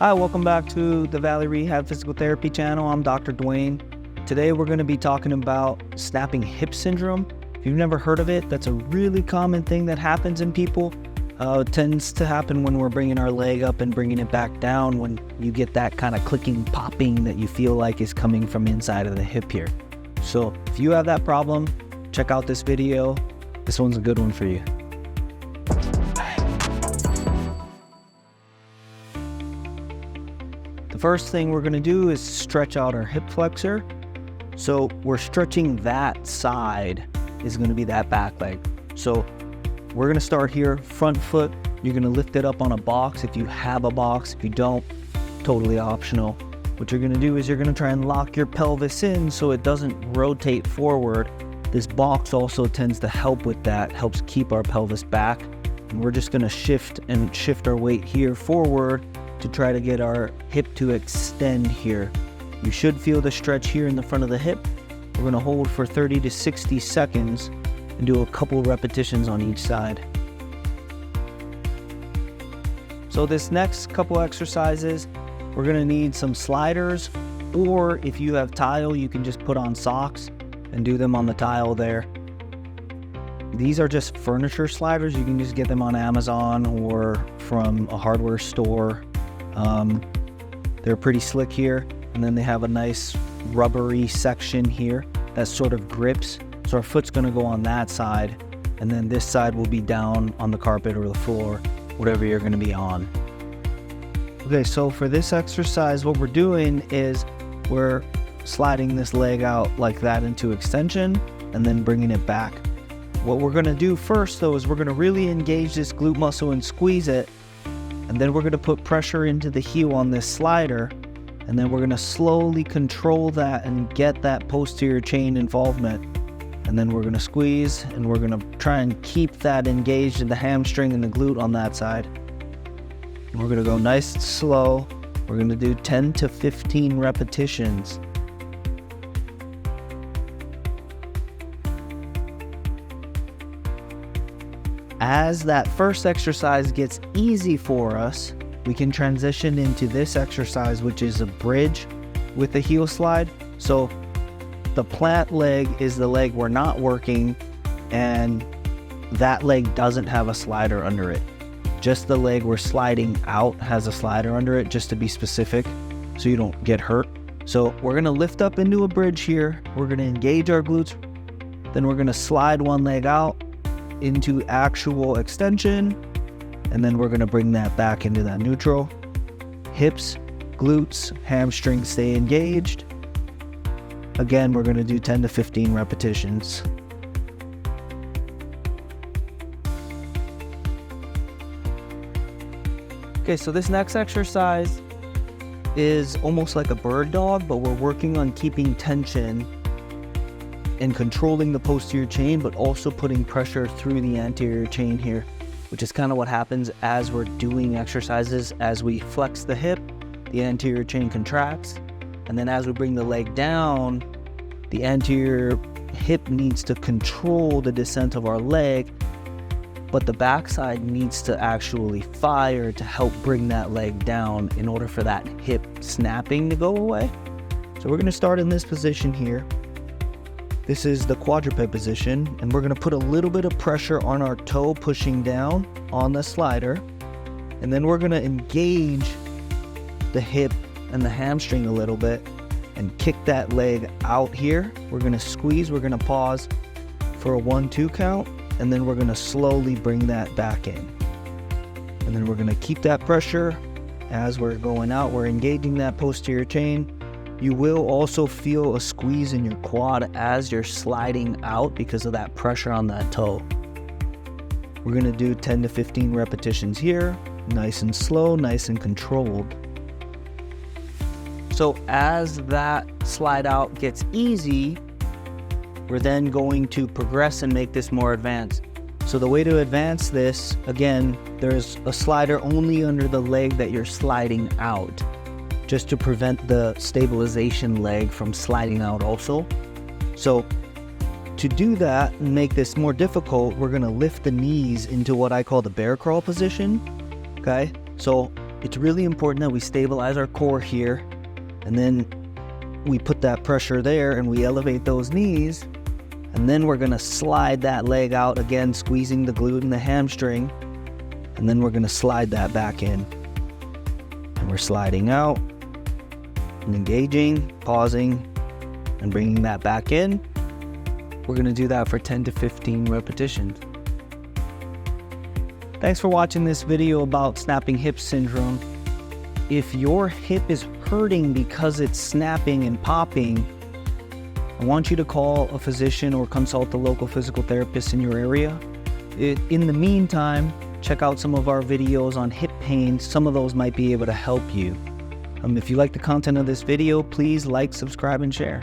Hi, welcome back to the Valley Rehab Physical Therapy channel. I'm Dr. Dwayne. Today we're going to be talking about snapping hip syndrome. If you've never heard of it, that's a really common thing that happens in people. It tends to happen when we're bringing our leg up and bringing it back down, when you get that kind of clicking, popping that you feel like is coming from inside of the hip here. So if you have that problem, check out this video. This one's a good one for you. The first thing we're going to do is stretch out our hip flexor. So we're stretching that side is going to be that back leg. So we're going to start here, front foot. You're going to lift it up on a box if you have a box. If you don't, totally optional. What you're going to do is you're going to try and lock your pelvis in so it doesn't rotate forward. This box also tends to help with that, helps keep our pelvis back. And we're just going to shift our weight here forward to try to get our hip to extend here. You should feel the stretch here in the front of the hip. We're going to hold for 30 to 60 seconds and do a couple repetitions on each side. So this next couple exercises, we're going to need some sliders, or if you have tile, you can just put on socks and do them on the tile there. These are just furniture sliders. You can just get them on Amazon or from a hardware store. They're pretty slick here, and then they have a nice rubbery section here that sort of grips. So our foot's going to go on that side, and then this side will be down on the carpet or the floor, whatever you're going to be on. Okay, so for this exercise, what we're doing is we're sliding this leg out like that into extension and then bringing it back. What we're going to do first, though, is we're going to really engage this glute muscle and squeeze it. And then we're going to put pressure into the heel on this slider, and then we're going to slowly control that and get that posterior chain involvement. And then we're going to squeeze, and we're going to try and keep that engaged in the hamstring and the glute on that side. And we're going to go nice and slow. We're going to do 10 to 15 repetitions. As that first exercise gets easy for us, we can transition into this exercise, which is a bridge with the heel slide. So the plant leg is the leg we're not working, and that leg doesn't have a slider under it. Just the leg we're sliding out has a slider under it, just to be specific, so you don't get hurt. So we're going to lift up into a bridge here. We're going to engage our glutes. Then we're going to slide one leg out into actual extension, and then we're going to bring that back into that neutral. Hips, glutes, hamstrings stay engaged. Again, we're going to do 10 to 15 repetitions. Okay, so this next exercise is almost like a bird dog, but we're working on keeping tension and controlling the posterior chain, but also putting pressure through the anterior chain here, which is kind of what happens as we're doing exercises. As we flex the hip, the anterior chain contracts, and then as we bring the leg down, the anterior hip needs to control the descent of our leg, but the backside needs to actually fire to help bring that leg down in order for that hip snapping to go away. So we're going to start in this position here. This is the quadruped position, and we're going to put a little bit of pressure on our toe pushing down on the slider, and then we're going to engage the hip and the hamstring a little bit and kick that leg out here. We're going to squeeze, we're going to pause for a 1-2 count, and then we're going to slowly bring that back in. And then we're going to keep that pressure as we're going out. We're engaging that posterior chain. You will also feel a squeeze in your quad as you're sliding out because of that pressure on that toe. We're going to do 10 to 15 repetitions here, nice and slow, nice and controlled. So as that slide out gets easy, we're then going to progress and make this more advanced. So the way to advance this, again, there's a slider only under the leg that you're sliding out, just to prevent the stabilization leg from sliding out also. So to do that and make this more difficult, we're going to lift the knees into what I call the bear crawl position. Okay, so It's really important that we stabilize our core here, and then we put that pressure there and we elevate those knees, and then we're gonna slide that leg out again, squeezing the glute and the hamstring, and then we're gonna slide that back in. And we're sliding out and engaging, pausing, and bringing that back in. We're gonna do that for 10 to 15 repetitions. Thanks for watching this video about snapping hip syndrome. If your hip is hurting because it's snapping and popping, I want you to call a physician or consult a local physical therapist in your area. In the meantime, check out some of our videos on hip pain. Some of those might be able to help you. If you like the content of this video, please like, subscribe, and share.